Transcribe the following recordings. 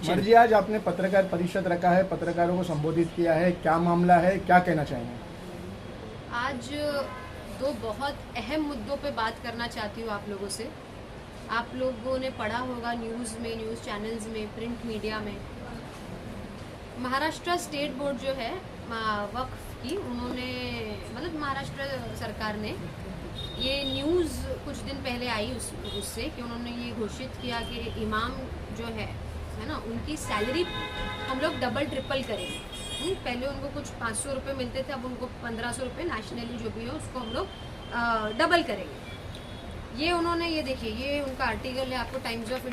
अमर जी, आज आपने पत्रकार परिषद रखा है, पत्रकारों को संबोधित किया है, क्या मामला है, क्या कहना चाहेंगे? आज दो बहुत अहम मुद्दों पे बात करना चाहती हूँ आप लोगों से। आप लोगों ने पढ़ा होगा न्यूज़ में, न्यूज़ चैनल्स में, प्रिंट मीडिया में, महाराष्ट्र स्टेट बोर्ड जो है वक्फ की, उन्होंने मतलब महाराष्ट्र सरकार ने ये न्यूज़ कुछ दिन पहले आई उससे कि उन्होंने ये घोषित किया कि इमाम जो है ना, उनकी सैलरी हम लोग डबल ट्रिपल करेंगे। पहले उनको कुछ 500 रुपये मिलते थे, अब उनको 1500 रुपये नेशनली जो भी है उसको हम लोग डबल करेंगे। ये उन्होंने, ये देखिए, ये उनका आर्टिकल है, आपको टाइम्स ऑफ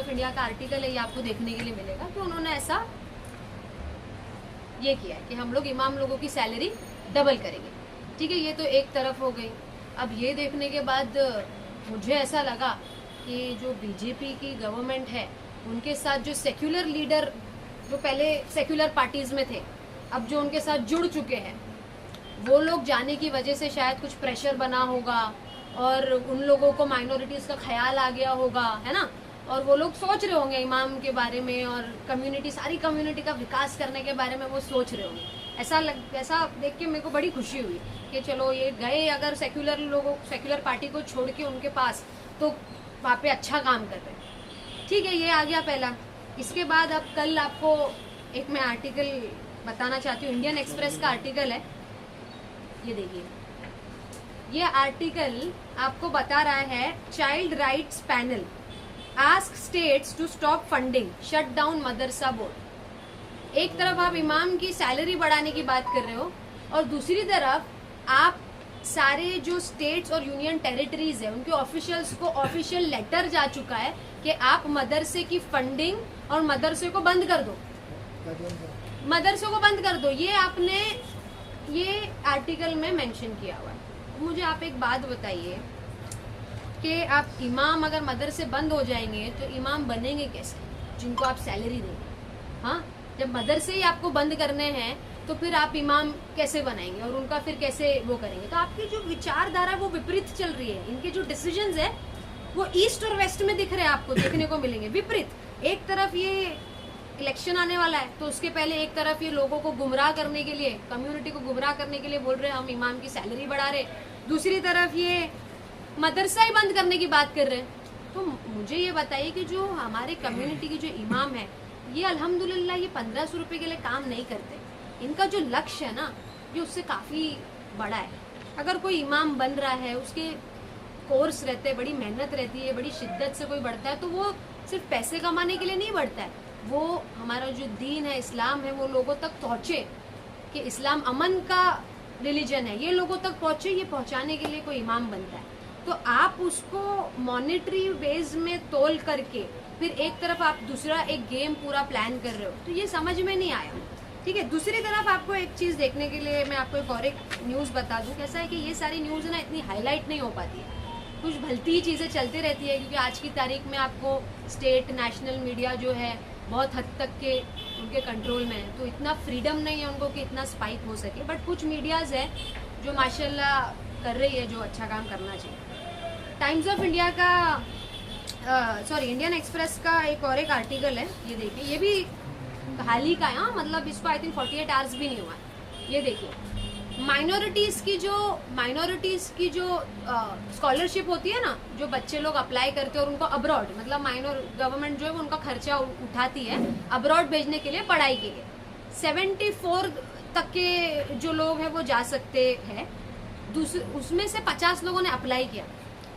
इंडिया का आर्टिकल है, ये आपको देखने के लिए मिलेगा कि उन्होंने ऐसा ये किया है कि हम लोग इमाम लोगों की सैलरी डबल करेंगे। ठीक है, ये तो एक तरफ हो गई। अब ये देखने के बाद मुझे ऐसा लगा कि जो बीजेपी की गवर्नमेंट है, उनके साथ जो सेक्युलर लीडर जो पहले सेक्युलर पार्टीज में थे, अब जो उनके साथ जुड़ चुके हैं, वो लोग जाने की वजह से शायद कुछ प्रेशर बना होगा और उन लोगों को माइनॉरिटीज का ख्याल आ गया होगा, है ना, और वो लोग सोच रहे होंगे इमाम के बारे में और कम्युनिटी, सारी कम्युनिटी का विकास करने के बारे में वो सोच रहे होंगे। ऐसा देख के मेरे को बड़ी खुशी हुई कि चलो ये गए अगर सेक्युलर पार्टी को छोड़ के उनके पास, तो वहाँ पे अच्छा काम कर रहे हैं। ठीक है, ये आ गया पहला। इसके बाद अब कल आपको एक मैं आर्टिकल बताना चाहती हूँ, इंडियन एक्सप्रेस का आर्टिकल है, ये देखिए। ये आर्टिकल आपको बता रहा है child rights panel ask states to stop funding shut down madrasa board. एक तरफ आप इमाम की सैलरी बढ़ाने की बात कर रहे हो और दूसरी तरफ आप सारे जो स्टेट्स और यूनियन टेरिटरीज है उनके ऑफिशियल्स को ऑफिशियल लेटर जा चुका है कि आप मदरसे की फंडिंग और मदरसे को बंद कर दो, मदरसों को बंद कर दो। ये आपने ये आर्टिकल में मेंशन किया हुआ है। मुझे आप एक बात बताइए कि आप इमाम अगर मदरसे बंद हो जाएंगे तो इमाम बनेंगे कैसे, जिनको आप सैलरी देंगे? हाँ, जब मदरसे ही आपको बंद करने हैं तो फिर आप इमाम कैसे बनाएंगे और उनका फिर कैसे वो करेंगे? तो आपकी जो विचारधारा वो विपरीत चल रही है। इनके जो डिसीजंस है वो ईस्ट और वेस्ट में दिख रहे हैं, आपको देखने को मिलेंगे विपरीत। एक तरफ ये इलेक्शन आने वाला है तो उसके पहले एक तरफ ये लोगों को गुमराह करने के लिए, कम्युनिटी को गुमराह करने के लिए बोल रहे हैं हम इमाम की सैलरी बढ़ा रहे, दूसरी तरफ ये मदरसा ही बंद करने की बात कर रहे हैं। तो मुझे ये बताइए कि जो हमारे कम्युनिटी की जो इमाम है, ये अल्हम्दुलिल्लाह ये 1500 रुपए के लिए काम नहीं करते। इनका जो लक्ष्य है ना, ये उससे काफी बड़ा है। अगर कोई इमाम बन रहा है, उसके कोर्स रहते हैं, बड़ी मेहनत रहती है, बड़ी शिद्दत से कोई बढ़ता है, तो वो सिर्फ पैसे कमाने के लिए नहीं बढ़ता है। वो हमारा जो दीन है, इस्लाम है, वो लोगों तक पहुंचे कि इस्लाम अमन का रिलीजन है, ये लोगों तक पहुंचे, ये पहुंचाने के लिए कोई इमाम बनता है। तो आप उसको मॉनेटरी बेस में तोल करके फिर एक तरफ आप दूसरा एक गेम पूरा प्लान कर रहे हो, तो ये समझ में नहीं आया। ठीक है, दूसरी तरफ आपको एक चीज देखने के लिए मैं आपको एक न्यूज बता दूं। कैसा है कि ये सारी न्यूज ना इतनी हाईलाइट नहीं हो पाती है, कुछ भलती ही चीजें चलती रहती है, क्योंकि आज की तारीख में आपको स्टेट नेशनल मीडिया जो है बहुत हद तक के उनके कंट्रोल में है, तो इतना फ्रीडम नहीं है उनको कि इतना स्पाइक हो सके। बट कुछ मीडियाज है जो माशाल्लाह कर रही है, जो अच्छा काम करना चाहिए। टाइम्स ऑफ इंडिया का इंडियन एक्सप्रेस का एक आर्टिकल है, ये देखिए, ये भी हाल ही का है। हाँ, मतलब इसको आई थिंक 48 आवर्स भी नहीं हुआ। ये देखिए, माइनॉरिटीज की जो स्कॉलरशिप होती है ना, जो बच्चे लोग अप्लाई करते हैं और उनको अब्रॉड, मतलब गवर्नमेंट जो है वो उनका खर्चा उठाती है अब्रॉड भेजने के लिए, पढ़ाई के लिए। 74 तक के जो लोग हैं वो जा सकते हैं। उसमें से 50 लोगों ने अप्लाई किया,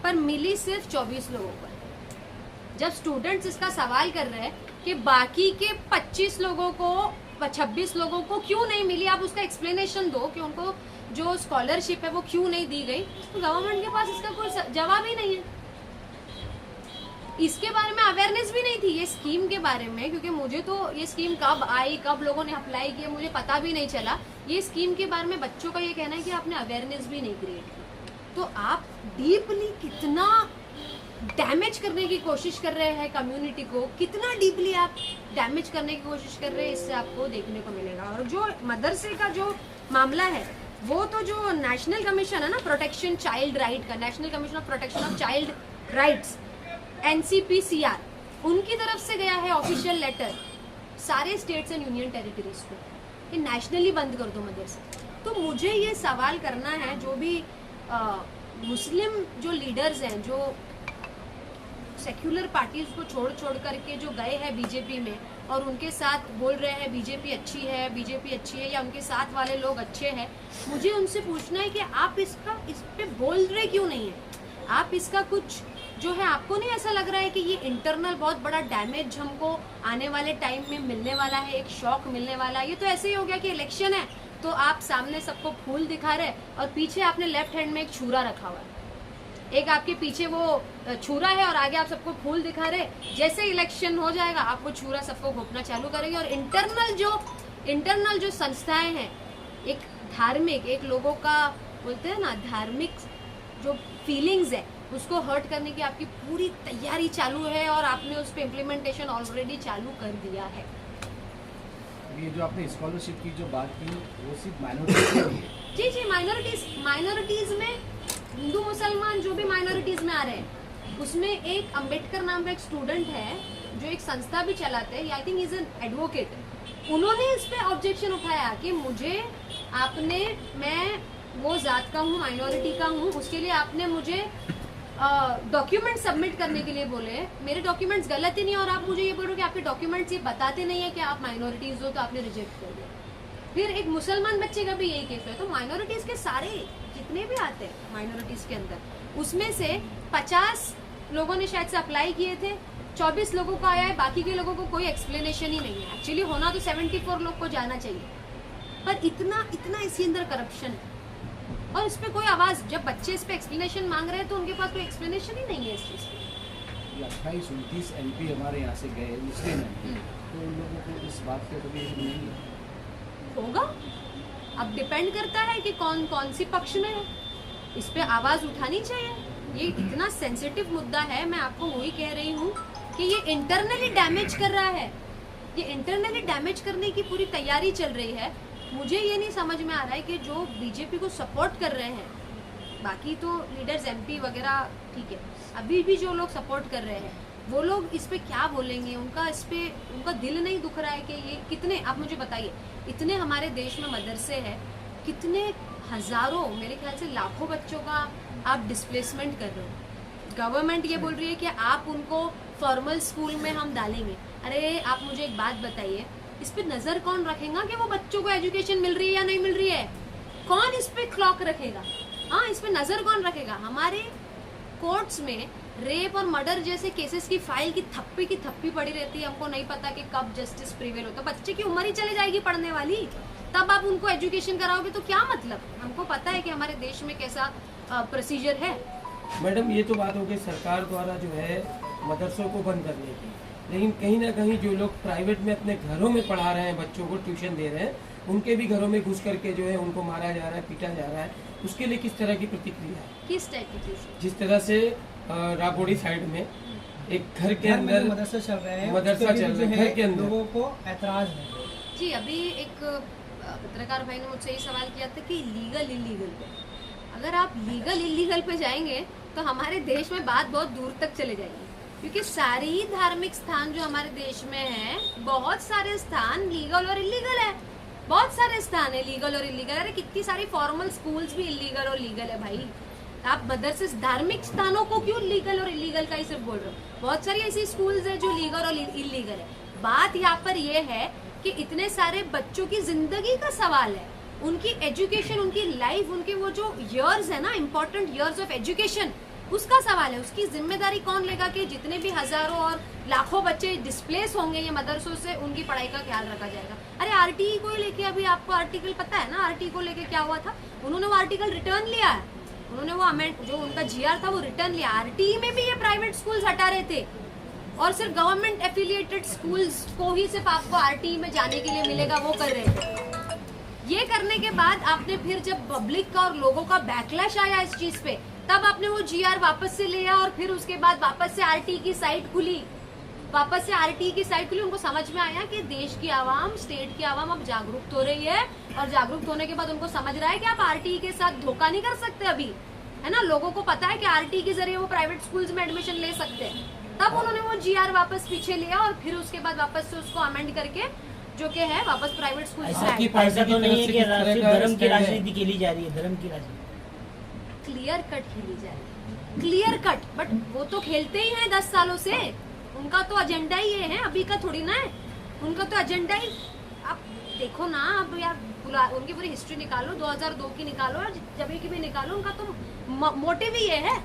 पर मिली सिर्फ 24 लोगों को। जब स्टूडेंट्स इसका सवाल कर रहे हैं कि बाकी के 26 लोगों को, 26 लोगों को क्यों नहीं मिली, आप उसका एक्सप्लेनेशन दो कि उनको जो स्कॉलरशिप है वो क्यों नहीं दी गई, तो गवर्नमेंट के पास इसका कोई जवाब ही नहीं है। इसके बारे में अवेयरनेस भी नहीं थी ये स्कीम के बारे में, क्योंकि मुझे तो ये स्कीम कब आई, कब लोगों ने अप्लाई किया, मुझे पता भी नहीं चला। ये स्कीम के बारे में बच्चों का ये कहना है कि आपने अवेयरनेस भी नहीं क्रिएट की। तो आप डीपली कितना डैमेज करने की कोशिश कर रहे हैं कम्युनिटी को, कितना डीपली आप डैमेज करने की कोशिश कर रहे हैं, इससे आपको देखने को मिलेगा। और जो मदरसे का जो मामला है, वो तो जो नेशनल कमीशन है ना प्रोटेक्शन चाइल्ड राइट का, national commission of protection of child rights, NCPCR, उनकी तरफ से गया है ऑफिशियल लेटर सारे स्टेट्स एंड यूनियन टेरिटरीज को कि नेशनली बंद कर दो मदरसे। तो मुझे ये सवाल करना है, जो भी मुस्लिम जो लीडर्स हैं, जो सेक्युलर पार्टीज को छोड़ छोड़ करके जो गए हैं बीजेपी में और उनके साथ बोल रहे हैं बीजेपी अच्छी है, बीजेपी अच्छी है, या उनके साथ वाले लोग अच्छे हैं, मुझे उनसे पूछना है कि आप इस पे बोल रहे क्यों नहीं है? आप इसका कुछ जो है, आपको नहीं ऐसा लग रहा है कि ये इंटरनल बहुत बड़ा डैमेज हमको आने वाले टाइम में मिलने वाला है, एक शॉक मिलने वाला है? ये तो ऐसे ही हो गया कि इलेक्शन है तो आप सामने सबको फूल दिखा रहे और पीछे आपने लेफ्ट हैंड में एक छुरा रखा हुआ है, एक आपके पीछे वो छुरा है और आगे आप सबको फूल दिखा रहे। जैसे इलेक्शन हो जाएगा आपको छुरा सबको घोपना चालू करेंगे और इंटरनल जो संस्थाएं हैं, एक धार्मिक, एक लोगों का बोलते हैं ना धार्मिक जो फीलिंग्स है, उसको हर्ट करने की आपकी पूरी तैयारी चालू है और आपने उस पर इम्प्लीमेंटेशन ऑलरेडी चालू कर दिया है। ये जो आपने स्कॉलरशिप की जो बात की वो सिर्फ माइनॉरिटीज के लिए? जी, माइनॉरिटीज में हिंदू मुसलमान जो भी माइनॉरिटीज में आ रहे हैं, उसमें एक अंबेडकर नाम का एक स्टूडेंट है जो एक संस्था भी चलाते हैं, I think is an advocate. उन्होंने इस पे ऑब्जेक्शन उठाया कि मैं वो जात का हूँ, माइनॉरिटी का हूँ, उसके लिए आपने मुझे डॉक्यूमेंट सबमिट करने के लिए बोले। मेरे डॉक्यूमेंट्स गलत ही नहीं और आप मुझे ये बोलो कि आपके डॉक्यूमेंट्स ये बताते नहीं है कि आप माइनॉरिटीज हो, तो आपने रिजेक्ट कर दिया। फिर एक मुसलमान बच्चे का भी यही केस है। तो माइनॉरिटीज के सारे जितने भी आते हैं माइनॉरिटीज के अंदर, उसमें से 50 लोगों ने शायद से अप्लाई किए थे, 24 लोगों का आया है, बाकी के लोगों को कोई एक्सप्लेनेशन ही नहीं है। एक्चुअली होना तो 74 लोग को जाना चाहिए, पर इतना इसके अंदर करप्शन है और इस पे कोई आवाज, जब बच्चे इस पे एक्सप्लेनेशन मांग रहे हैं तो उनके पास कोई एक्सप्लेनेशन ही नहीं है इस चीज की। 28-29 MP हमारे यहाँ से गए मुस्लिम MP, तो उन लोगों को इस बात पे कभी नहीं होगा। अब डिपेंड करता है कि कौन सी पक्ष में है, इस पे आवाज उठानी चाहिए। ये इतना सेंसिटिव मुद्दा है, मैं आपको वही कह रही हूँ कि ये इंटरनली डैमेज कर रहा है, ये इंटरनली डैमेज करने की पूरी तैयारी चल रही है। मुझे ये नहीं समझ में आ रहा है कि जो बीजेपी को सपोर्ट कर रहे हैं, बाकी तो लीडर्स MP वगैरह ठीक है, अभी भी जो लोग सपोर्ट कर रहे हैं वो लोग इस पे क्या बोलेंगे? उनका दिल नहीं दुख रहा है कि ये कितने, आप मुझे बताइए, इतने हमारे देश में मदरसे हैं, कितने हजारों, मेरे ख्याल से लाखों बच्चों का आप डिस्प्लेसमेंट कर रहे हो। गवर्नमेंट ये बोल रही है कि आप उनको फॉर्मल स्कूल में हम डालेंगे। अरे आप मुझे एक बात बताइए, इस पे नजर कौन रखेगा कि वो बच्चों को एजुकेशन मिल रही है या नहीं मिल रही है? कौन इस पे क्लॉक रखेगा? हाँ, इस पे नजर कौन रखेगा? हमारे कोर्ट्स में रेप और मर्डर जैसे केसेस की फाइल की थप्पी पड़ी रहती है, हमको नहीं पता कि कब जस्टिस प्रिवेल होता। बच्चे की उम्र ही चली जाएगी पढ़ने वाली, तब आप उनको एजुकेशन कराओगे तो क्या मतलब? हमको पता है कि हमारे देश में कैसा प्रोसीजर है। मैडम, ये तो बात हो गई सरकार द्वारा जो है मदरसों को बंद करने की, लेकिन कहीं ना कहीं जो लोग प्राइवेट में अपने घरों में पढ़ा रहे हैं, बच्चों को ट्यूशन दे रहे हैं, उनके भी घरों में घुस करके जो है उनको मारा जा रहा है, पीटा जा रहा है। उसके लिए किस तरह की प्रतिक्रिया है? किस टाइप की ट्यूशन? जिस तरह से रागोड़ी साइड में एक घर के अंदर मदरसा चल रहा है, मदरसा चल रहा है, घर के अंदर लोगों को ऐतराज है। जी, अभी एक पत्रकार भाई ने मुझसे ये सवाल किया था कि लीगल इलीगल पे, अगर आप लीगल इलीगल पे जाएंगे तो हमारे देश में बात बहुत दूर तक चले जाएगी, क्योंकि सारे ही धार्मिक स्थान जो हमारे देश में है, बहुत सारे स्थान लीगल और इलीगल है। बहुत सारे स्थान है लीगल और इलीगल। अरे कितनी सारी फॉर्मल स्कूल्स भी इलीगल और लीगल है भाई। आप मदरसे धार्मिक स्थानों को क्यों लीगल और इलीगल का ही सिर्फ बोल रहे हो? बहुत सारी ऐसी स्कूल्स है जो लीगल और इलीगल है। बात यहाँ पर ये है कि इतने सारे बच्चों की जिंदगी का सवाल है, उनकी एजुकेशन, उनकी लाइफ, उनके वो जो इयर्स है ना, इम्पोर्टेंट इयर्स ऑफ एजुकेशन, उसका सवाल है। उसकी जिम्मेदारी कौन लेगा कि जितने भी हजारों और लाखों बच्चे डिस्प्लेस होंगे ये मदरसों से, उनकी पढ़ाई का ख्याल रखा जाएगा। अरे RTE को लेके, अभी आपको आर्टिकल पता है ना, RTE को लेके क्या हुआ था? उन्होंने वो आर्टिकल रिटर्न लिया है, उन्होंने वो अमेंड, जो उनका GR था वो रिटर्न लिया। RTE में भी ये प्राइवेट स्कूल्स हटा रहे थे और सिर्फ गवर्नमेंट एफिलिएटेड स्कूल्स को ही सिर्फ आपको RTE में जाने के लिए मिलेगा, वो कर रहे थे। ये करने के बाद आपने फिर जब पब्लिक का और लोगों का बैकलैश आया इस चीज पे, तब आपने वो GR वापस से लिया और फिर उसके बाद वापस से RTE की साइट खुली, उनको समझ में आया कि देश की आवाम, स्टेट की आवाम अब जागरूक हो रही है और जागरूक होने के बाद उनको समझ रहा है कि आप RTE के साथ धोखा नहीं कर सकते अभी, है ना। लोगों को पता है कि RTE के जरिए वो प्राइवेट स्कूल्स में एडमिशन ले सकते हैं। तब उन्होंने वो GR वापस पीछे लिया और फिर उसके बाद वापस से उसको अमेंड करके जो कि है वापस प्राइवेट स्कूल ऐसा तो नहीं है कि सिर्फ धर्म की राजनीति खेली जा रही है, धर्म की राजनीति क्लियर कट खेली जाए, क्लियर कट। बट वो तो खेलते ही हैं 10 सालों से, उनका तो एजेंडा ही ये है, अभी का थोड़ी ना है, उनका तो एजेंडा ही। आप देखो ना, अब यार उनकी पूरी हिस्ट्री निकालो, 2002 की निकालो, जब की भी निकालो, उनका तो मोटिव ही ये है।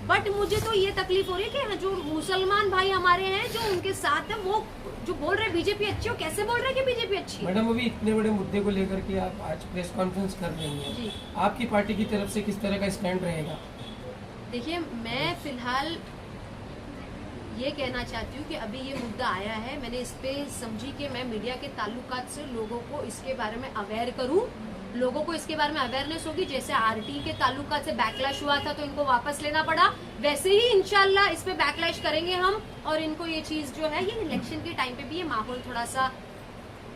बट मुझे तो ये तकलीफ हो रही है कि जो मुसलमान भाई हमारे हैं जो उनके साथ है, वो जो बोल रहे बीजेपी अच्छी हो, कैसे बोल रहे हैं कि बीजेपी अच्छी है? मैडम, अभी इतने बड़े मुद्दे को लेकर के आप आज प्रेस कॉन्फ्रेंस कर रही हैं, जी। आपकी पार्टी की तरफ से किस तरह का स्टैंड रहेगा? देखिए, मैं फिलहाल ये कहना चाहती हूँ कि अभी ये मुद्दा आया है, मैंने इस पे समझी कि मैं मीडिया के ताल्लुकात से लोगों को इसके बारे में अवेयर करूँ, लोगों को इसके बारे में अवेयरनेस होगी। जैसे RT के ताल्लुकात से बैकलैश हुआ था तो इनको वापस लेना पड़ा, वैसे ही इंशाल्लाह इस पे बैकलैश करेंगे हम, और इनको ये चीज जो है, ये इलेक्शन के टाइम पे भी ये माहौल थोड़ा सा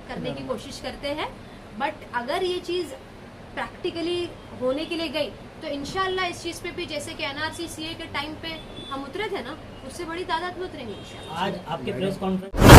करने की कोशिश करते हैं। बट अगर ये चीज प्रैक्टिकली होने के लिए गई तो इंशाल्लाह इस चीज पे भी, जैसे कि NRC CA के टाइम पे हम उतरे थे ना, उससे बड़ी तादाद में उतरेंगे इंशाल्लाह। आज आपके प्रेस कॉन्फ्रेंस